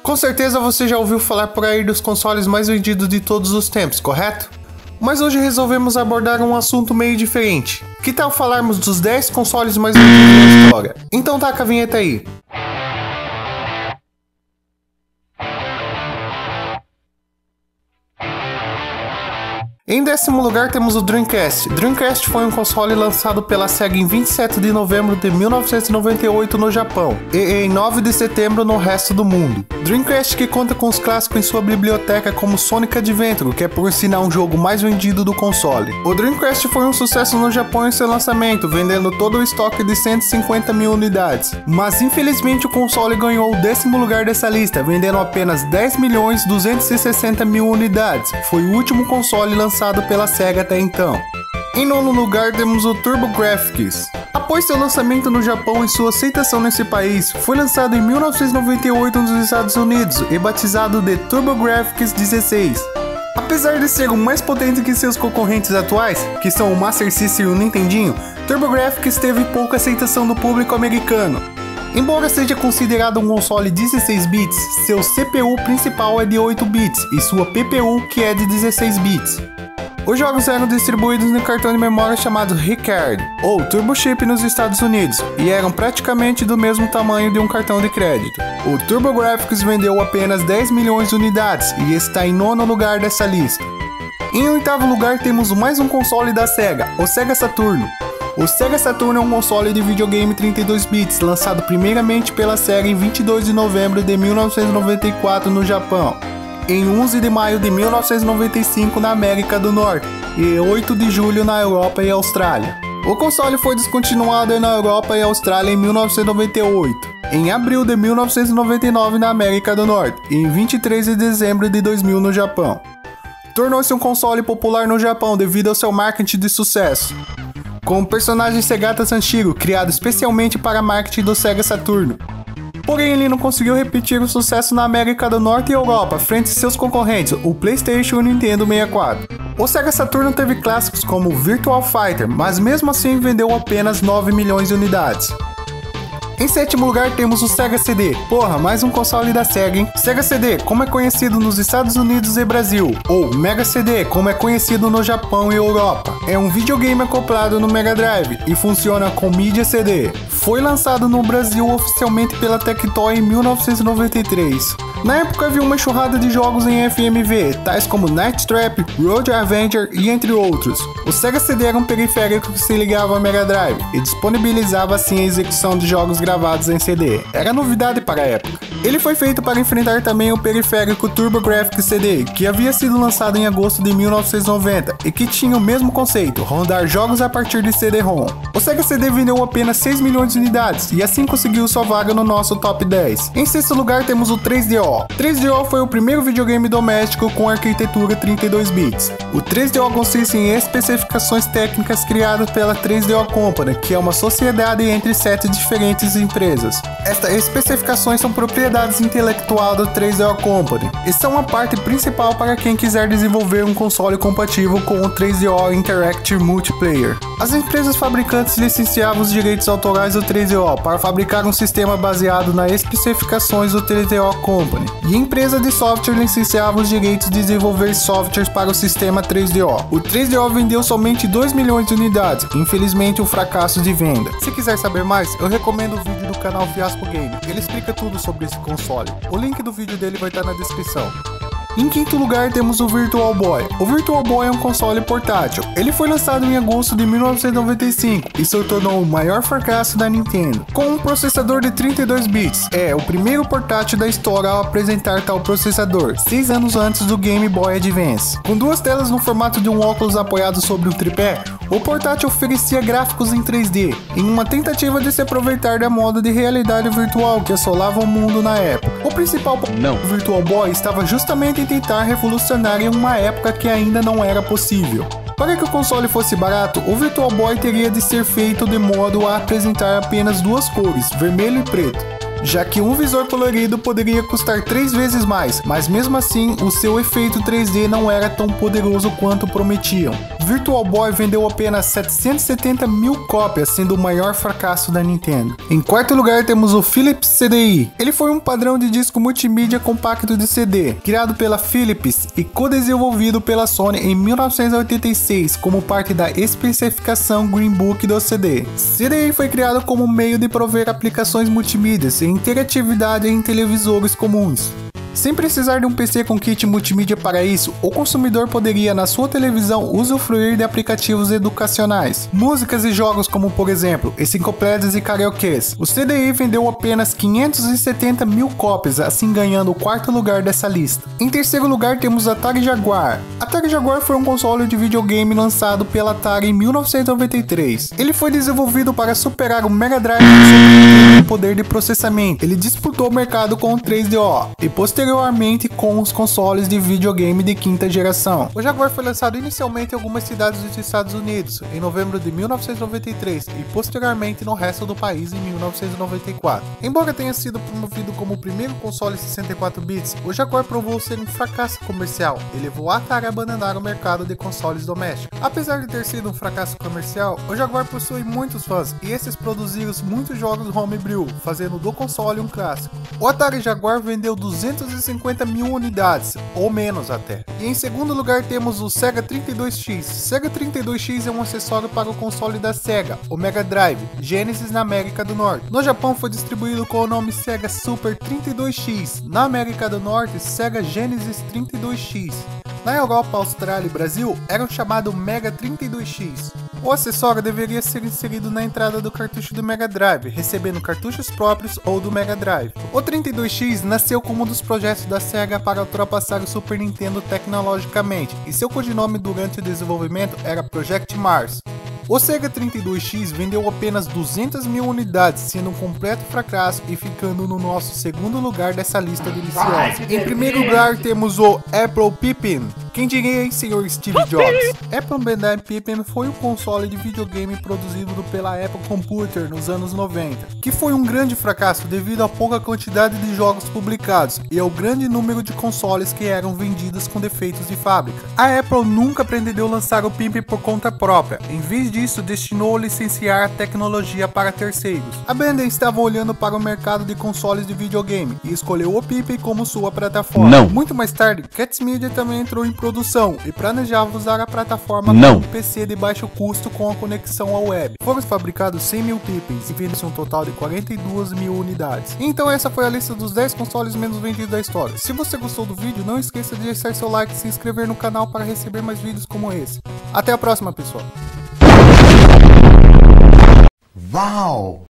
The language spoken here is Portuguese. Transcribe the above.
Com certeza você já ouviu falar por aí dos consoles mais vendidos de todos os tempos, correto? Mas hoje resolvemos abordar um assunto meio diferente. Que tal falarmos dos 10 consoles mais vendidos da história? Então taca a vinheta aí. Em 10º lugar temos o Dreamcast. Dreamcast foi um console lançado pela Sega em 27 de novembro de 1998 no Japão e em 9 de setembro no resto do mundo. Dreamcast que conta com os clássicos em sua biblioteca como Sonic Adventure, que é por sinal um jogo mais vendido do console. O Dreamcast foi um sucesso no Japão em seu lançamento, vendendo todo o estoque de 150 mil unidades. Mas infelizmente o console ganhou o 10º lugar dessa lista, vendendo apenas 10.260.000 unidades. Foi o último console lançado pela Sega até então. Em 9º lugar temos o TurboGrafx. Após seu lançamento no Japão e sua aceitação nesse país, foi lançado em 1998 nos Estados Unidos e batizado de TurboGrafx 16. Apesar de ser o mais potente que seus concorrentes atuais, que são o Master System e o Nintendinho, TurboGrafx teve pouca aceitação do público americano. Embora seja considerado um console 16 bits, seu CPU principal é de 8 bits e sua PPU que é de 16 bits. Os jogos eram distribuídos no cartão de memória chamado Ricard, ou Turbo Chip nos Estados Unidos, e eram praticamente do mesmo tamanho de um cartão de crédito. O TurboGrafx vendeu apenas 10 milhões de unidades e está em 9º lugar dessa lista. Em 8º lugar temos mais um console da Sega, o Sega Saturn. O Sega Saturn é um console de videogame 32 bits, lançado primeiramente pela Sega em 22 de novembro de 1994 no Japão, em 11 de maio de 1995 na América do Norte e 8 de julho na Europa e Austrália. O console foi descontinuado na Europa e Austrália em 1998, em abril de 1999 na América do Norte e em 23 de dezembro de 2000 no Japão. Tornou-se um console popular no Japão devido ao seu marketing de sucesso, com o personagem Segata Sanshiro, criado especialmente para marketing do Sega Saturn. Porém, ele não conseguiu repetir o sucesso na América do Norte e Europa, frente a seus concorrentes, o PlayStation e o Nintendo 64. O Sega Saturn teve clássicos como Virtua Fighter, mas mesmo assim vendeu apenas 9 milhões de unidades. Em 7º lugar temos o Sega CD. Porra, mais um console da Sega, hein? Sega CD, como é conhecido nos Estados Unidos e Brasil, ou Mega CD, como é conhecido no Japão e Europa. É um videogame acoplado no Mega Drive e funciona com mídia CD. Foi lançado no Brasil oficialmente pela Tectoy em 1993. Na época havia uma enxurrada de jogos em FMV, tais como Night Trap, Road Avenger e entre outros. O Sega CD era um periférico que se ligava ao Mega Drive e disponibilizava assim a execução de jogos gravados em CD. Era novidade para a época. Ele foi feito para enfrentar também o periférico TurboGrafx CD, que havia sido lançado em agosto de 1990 e que tinha o mesmo conceito, rodar jogos a partir de CD-ROM. O Sega CD vendeu apenas 6 milhões de unidades e assim conseguiu sua vaga no nosso top 10. Em 6º lugar temos o 3DO. 3DO foi o primeiro videogame doméstico com arquitetura 32 bits. O 3DO consiste em especificações técnicas criadas pela 3DO Company, que é uma sociedade entre 7 diferentes empresas. Estas especificações são propriedades intelectual da 3DO Company e são a parte principal para quem quiser desenvolver um console compatível com o 3DO Interactive Multiplayer. As empresas fabricantes licenciavam os direitos autorais do 3DO para fabricar um sistema baseado nas especificações do 3DO Company, e a empresa de software licenciava os direitos de desenvolver softwares para o sistema 3DO. O 3DO vendeu somente 2 milhões de unidades, infelizmente um fracasso de venda. Se quiser saber mais, eu recomendo o vídeo do canal Fiasco Game, ele explica tudo sobre esse console. O link do vídeo dele vai estar na descrição. Em 5º lugar temos o Virtual Boy. O Virtual Boy é um console portátil. Ele foi lançado em agosto de 1995 e se tornou o maior fracasso da Nintendo. Com um processador de 32 bits, é o primeiro portátil da história a apresentar tal processador, 6 anos antes do Game Boy Advance. Com 2 telas no formato de um óculos apoiado sobre um tripé, o portátil oferecia gráficos em 3D, em uma tentativa de se aproveitar da moda de realidade virtual que assolava o mundo na época. O principal problema do Virtual Boy estava justamente em tentar revolucionar em uma época que ainda não era possível. Para que o console fosse barato, o Virtual Boy teria de ser feito de modo a apresentar apenas 2 cores, vermelho e preto, já que um visor colorido poderia custar 3 vezes mais, mas mesmo assim o seu efeito 3D não era tão poderoso quanto prometiam. Virtual Boy vendeu apenas 770 mil cópias, sendo o maior fracasso da Nintendo. Em quarto lugar temos o Philips CDI. Ele foi um padrão de disco multimídia compacto de CD, criado pela Philips e co-desenvolvido pela Sony em 1986 como parte da especificação Green Book do CD. CDI foi criado como meio de prover aplicações multimídias e interatividade em televisores comuns. Sem precisar de um PC com kit multimídia para isso, o consumidor poderia na sua televisão usufruir de aplicativos educacionais, músicas e jogos como por exemplo, enciclopédias e karaokês. O CDI vendeu apenas 570 mil cópias, assim ganhando o quarto lugar dessa lista. Em terceiro lugar temos o Atari Jaguar. Atari Jaguar foi um console de videogame lançado pela Atari em 1993. Ele foi desenvolvido para superar o Mega Drive em poder de processamento. Ele disputou o mercado com o 3DO e posteriormente com os consoles de videogame de quinta geração. O Jaguar foi lançado inicialmente em algumas cidades dos Estados Unidos em novembro de 1993 e posteriormente no resto do país em 1994. Embora tenha sido promovido como o primeiro console 64 bits, o Jaguar provou ser um fracasso comercial e levou a Atari a abandonar o mercado de consoles domésticos. Apesar de ter sido um fracasso comercial, o Jaguar possui muitos fãs e esses produziram muitos jogos homebrew, fazendo do console um clássico. O Atari Jaguar vendeu 250 mil unidades, ou menos até. E em segundo lugar temos o Sega 32X. Sega 32X é um acessório para o console da Sega, o Mega Drive, Genesis na América do Norte. No Japão foi distribuído com o nome Sega Super 32X, na América do Norte Sega Genesis 32X. Na Europa, Austrália e Brasil eram chamados Mega 32X. O acessório deveria ser inserido na entrada do cartucho do Mega Drive, recebendo cartuchos próprios ou do Mega Drive. O 32X nasceu como um dos projetos da Sega para ultrapassar o Super Nintendo tecnologicamente, e seu codinome durante o desenvolvimento era Project Mars. O Sega 32X vendeu apenas 200 mil unidades, sendo um completo fracasso e ficando no nosso segundo lugar dessa lista deliciosa. Em primeiro lugar temos o Apple Pippin. Quem diria, hein, senhor Steve Jobs? Apple Bandai Pippin foi um console de videogame produzido pela Apple Computer nos anos 90, que foi um grande fracasso devido à pouca quantidade de jogos publicados e ao grande número de consoles que eram vendidos com defeitos de fábrica. A Apple nunca pretendeu lançar o Pippin por conta própria, em vez disso destinou a licenciar a tecnologia para terceiros. A Bandai estava olhando para o mercado de consoles de videogame e escolheu o Pippin como sua plataforma. Não. Muito mais tarde, Cats Media também entrou em produção e planejava usar a plataforma como um PC de baixo custo com a conexão à web. Foram fabricados 100 mil Pippins e venderam um total de 42 mil unidades. Então essa foi a lista dos 10 consoles menos vendidos da história. Se você gostou do vídeo, não esqueça de deixar seu like e se inscrever no canal para receber mais vídeos como esse. Até a próxima, pessoal! Uau!